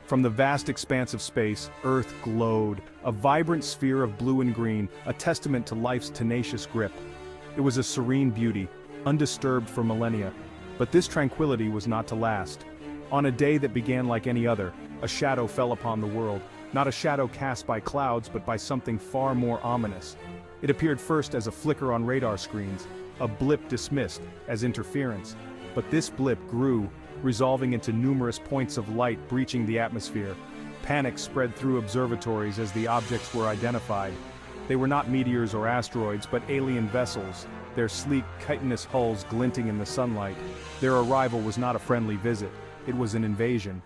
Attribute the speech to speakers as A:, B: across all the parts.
A: From the vast expanse of space, Earth glowed, a vibrant sphere of blue and green, a testament to life's tenacious grip. It was a serene beauty, undisturbed for millennia. But this tranquility was not to last. On a day that began like any other, a shadow fell upon the world, not a shadow cast by clouds but by something far more ominous. It appeared first as a flicker on radar screens, a blip dismissed as interference. But this blip grew, resolving into numerous points of light breaching the atmosphere. Panic spread through observatories as the objects were identified. They were not meteors or asteroids, but alien vessels, their sleek, chitinous hulls glinting in the sunlight. Their arrival was not a friendly visit, it was an invasion.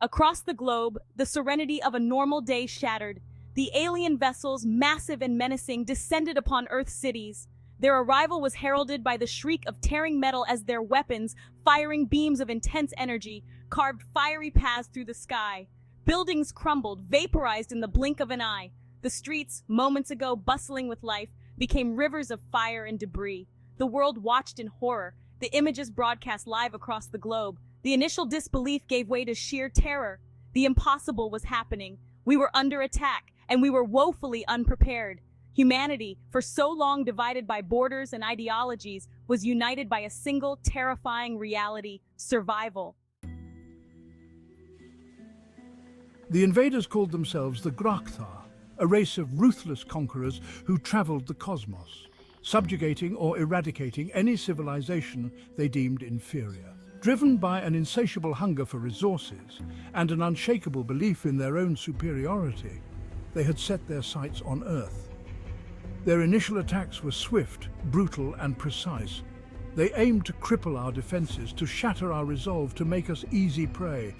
B: Across the globe, the serenity of a normal day shattered. The alien vessels, massive and menacing, descended upon Earth's cities. Their arrival was heralded by the shriek of tearing metal as their weapons, firing beams of intense energy, carved fiery paths through the sky. Buildings crumbled, vaporized in the blink of an eye. The streets, moments ago bustling with life, became rivers of fire and debris. The world watched in horror, the images broadcast live across the globe. The initial disbelief gave way to sheer terror. The impossible was happening. We were under attack, and we were woefully unprepared. Humanity, for so long divided by borders and ideologies, was united by a single terrifying reality: survival.
C: The invaders called themselves the Grakthar, a race of ruthless conquerors who traveled the cosmos, subjugating or eradicating any civilization they deemed inferior. Driven by an insatiable hunger for resources and an unshakable belief in their own superiority, they had set their sights on Earth. Their initial attacks were swift, brutal, and precise. They aimed to cripple our defenses, to shatter our resolve, to make us easy prey.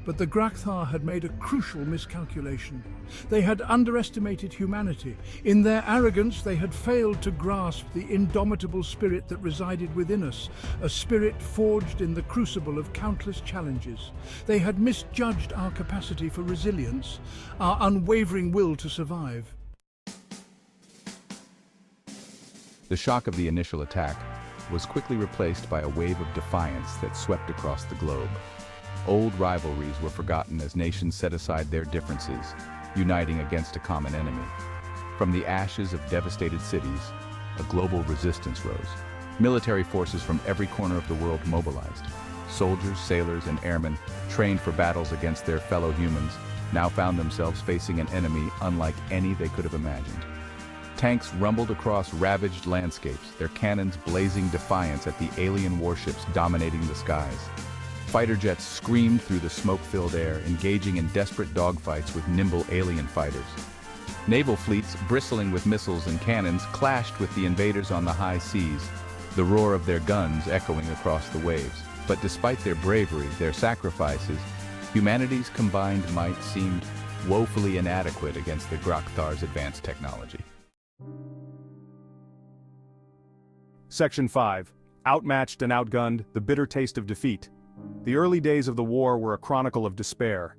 C: But the Grakthar had made a crucial miscalculation. They had underestimated humanity. In their arrogance, they had failed to grasp the indomitable spirit that resided within us, a spirit forged in the crucible of countless challenges. They had misjudged our capacity for resilience, our unwavering will to survive.
D: The shock of the initial attack was quickly replaced by a wave of defiance that swept across the globe. Old rivalries were forgotten as nations set aside their differences, uniting against a common enemy. From the ashes of devastated cities, a global resistance rose. Military forces from every corner of the world mobilized. Soldiers, sailors, and airmen, trained for battles against their fellow humans, now found themselves facing an enemy unlike any they could have imagined. Tanks rumbled across ravaged landscapes, their cannons blazing defiance at the alien warships dominating the skies. Fighter jets screamed through the smoke-filled air, engaging in desperate dogfights with nimble alien fighters. Naval fleets, bristling with missiles and cannons, clashed with the invaders on the high seas, the roar of their guns echoing across the waves. But despite their bravery, their sacrifices, humanity's combined might seemed woefully inadequate against the Grakthar's advanced technology.
A: Section 5. Outmatched and outgunned, the bitter taste of defeat. The early days of the war were a chronicle of despair.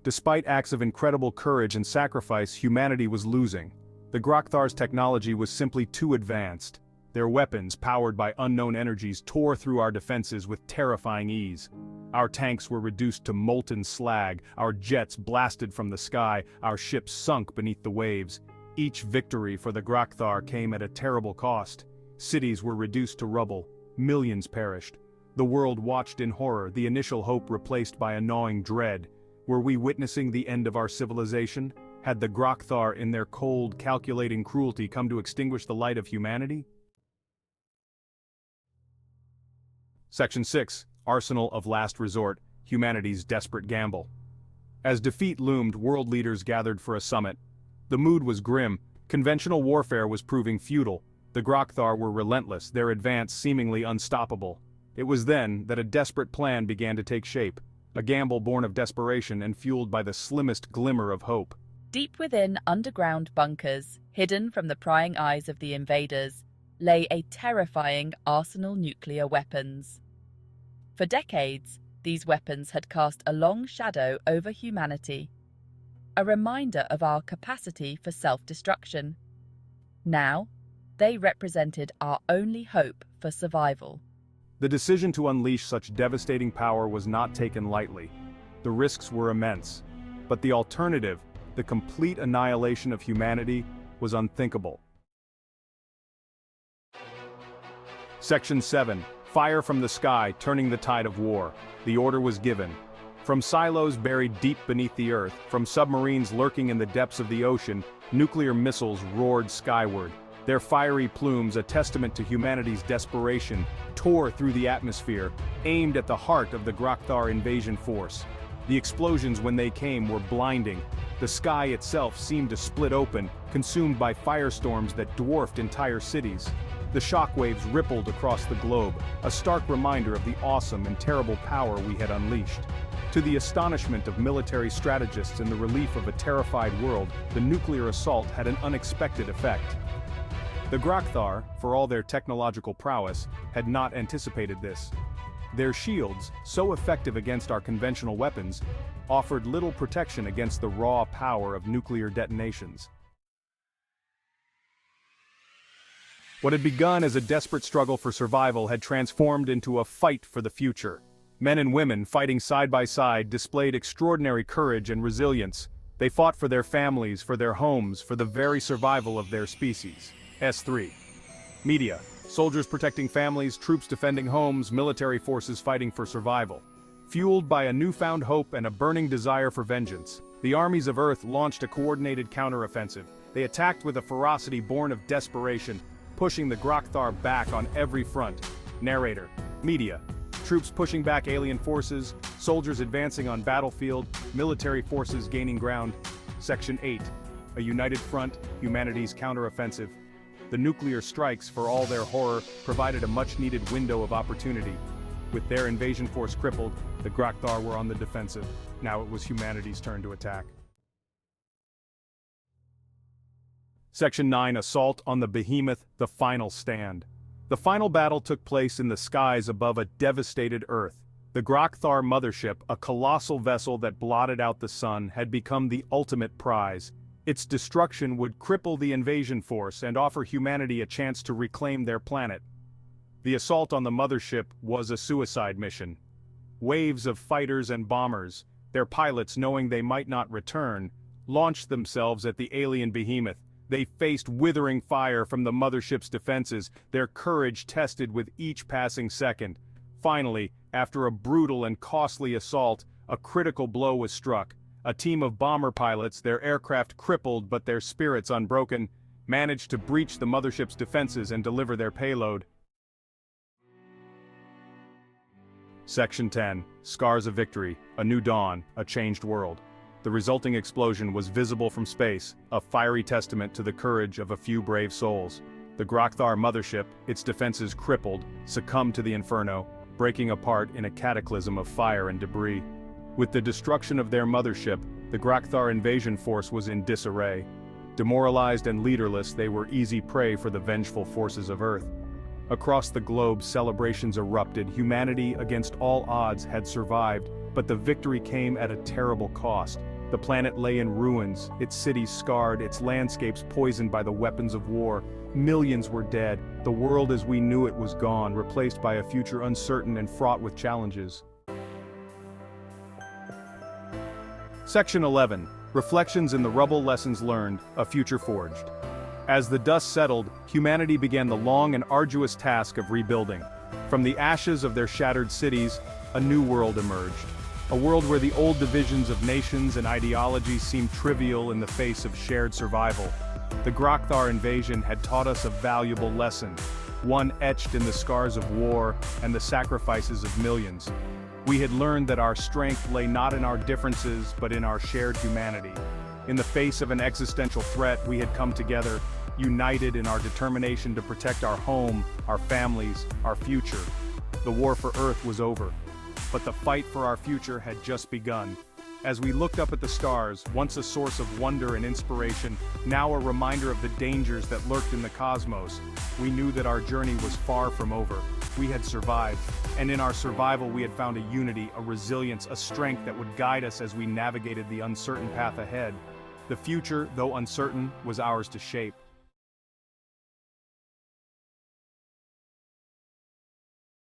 A: Despite acts of incredible courage and sacrifice, humanity was losing. The Grakthar's technology was simply too advanced. Their weapons, powered by unknown energies, tore through our defenses with terrifying ease. Our tanks were reduced to molten slag, our jets blasted from the sky, our ships sunk beneath the waves. Each victory for the Grakthar came at a terrible cost. Cities were reduced to rubble, millions perished. The world watched in horror, the initial hope replaced by a gnawing dread. Were we witnessing the end of our civilization? Had the Grakthar in their cold, calculating cruelty come to extinguish the light of humanity? Section 6. Arsenal of Last Resort, humanity's desperate gamble. As defeat loomed, world leaders gathered for a summit. The mood was grim. Conventional warfare was proving futile. The Grakthar were relentless, their advance seemingly unstoppable. It was then that a desperate plan began to take shape, a gamble born of desperation and fueled by the slimmest glimmer of hope.
E: Deep within underground bunkers, hidden from the prying eyes of the invaders, lay a terrifying arsenal of nuclear weapons. For decades, these weapons had cast a long shadow over humanity, a reminder of our capacity for self-destruction. Now, they represented our only hope for survival.
A: The decision to unleash such devastating power was not taken lightly. The risks were immense. But the alternative, the complete annihilation of humanity, was unthinkable. Section 7. Fire from the sky, turning the tide of war. The order was given. From silos buried deep beneath the earth, from submarines lurking in the depths of the ocean, nuclear missiles roared skyward. Their fiery plumes, a testament to humanity's desperation, tore through the atmosphere, aimed at the heart of the Grokthar invasion force. The explosions when they came were blinding. The sky itself seemed to split open, consumed by firestorms that dwarfed entire cities. The shockwaves rippled across the globe, a stark reminder of the awesome and terrible power we had unleashed. To the astonishment of military strategists and the relief of a terrified world, the nuclear assault had an unexpected effect. The Grokthar, for all their technological prowess, had not anticipated this. Their shields, so effective against our conventional weapons, offered little protection against the raw power of nuclear detonations. What had begun as a desperate struggle for survival had transformed into a fight for the future. Men and women, fighting side by side, displayed extraordinary courage and resilience. They fought for their families, for their homes, for the very survival of their species. S3. Media. Soldiers protecting families, troops defending homes, military forces fighting for survival. Fueled by a newfound hope and a burning desire for vengeance, the armies of Earth launched a coordinated counteroffensive. They attacked with a ferocity born of desperation, pushing the Grokthar back on every front. Narrator. Media. Troops pushing back alien forces, soldiers advancing on battlefield, military forces gaining ground. Section 8. A united front, humanity's counteroffensive. The nuclear strikes, for all their horror, provided a much-needed window of opportunity. With their invasion force crippled, the Grokthar were on the defensive. Now it was humanity's turn to attack. Section 9. Assault on the Behemoth, the final stand. The final battle took place in the skies above a devastated Earth. The Grokthar mothership, a colossal vessel that blotted out the sun, had become the ultimate prize. Its destruction would cripple the invasion force and offer humanity a chance to reclaim their planet. The assault on the mothership was a suicide mission. Waves of fighters and bombers, their pilots knowing they might not return, launched themselves at the alien behemoth. They faced withering fire from the mothership's defenses, their courage tested with each passing second. Finally, after a brutal and costly assault, a critical blow was struck. A team of bomber pilots, their aircraft crippled but their spirits unbroken, managed to breach the mothership's defenses and deliver their payload. Section 10. Scars of Victory, a new dawn, a changed world. The resulting explosion was visible from space, a fiery testament to the courage of a few brave souls. The Grokthar mothership, its defenses crippled, succumbed to the inferno, breaking apart in a cataclysm of fire and debris. With the destruction of their mothership, the Grokthar invasion force was in disarray. Demoralized and leaderless, they were easy prey for the vengeful forces of Earth. Across the globe, celebrations erupted. Humanity, against all odds, had survived, but the victory came at a terrible cost. The planet lay in ruins, its cities scarred, its landscapes poisoned by the weapons of war. Millions were dead. The world as we knew it was gone, replaced by a future uncertain and fraught with challenges. Section 11. Reflections in the Rubble, Lessons Learned, a Future Forged. As the dust settled, humanity began the long and arduous task of rebuilding. From the ashes of their shattered cities, a new world emerged. A world where the old divisions of nations and ideologies seemed trivial in the face of shared survival. The Grokthar invasion had taught us a valuable lesson, one etched in the scars of war and the sacrifices of millions. We had learned that our strength lay not in our differences, but in our shared humanity. In the face of an existential threat, we had come together, united in our determination to protect our home, our families, our future. The war for Earth was over, but the fight for our future had just begun. As we looked up at the stars, once a source of wonder and inspiration, now a reminder of the dangers that lurked in the cosmos, we knew that our journey was far from over. We had survived, and in our survival we had found a unity, a resilience, a strength that would guide us as we navigated the uncertain path ahead. The future, though uncertain, was ours to shape.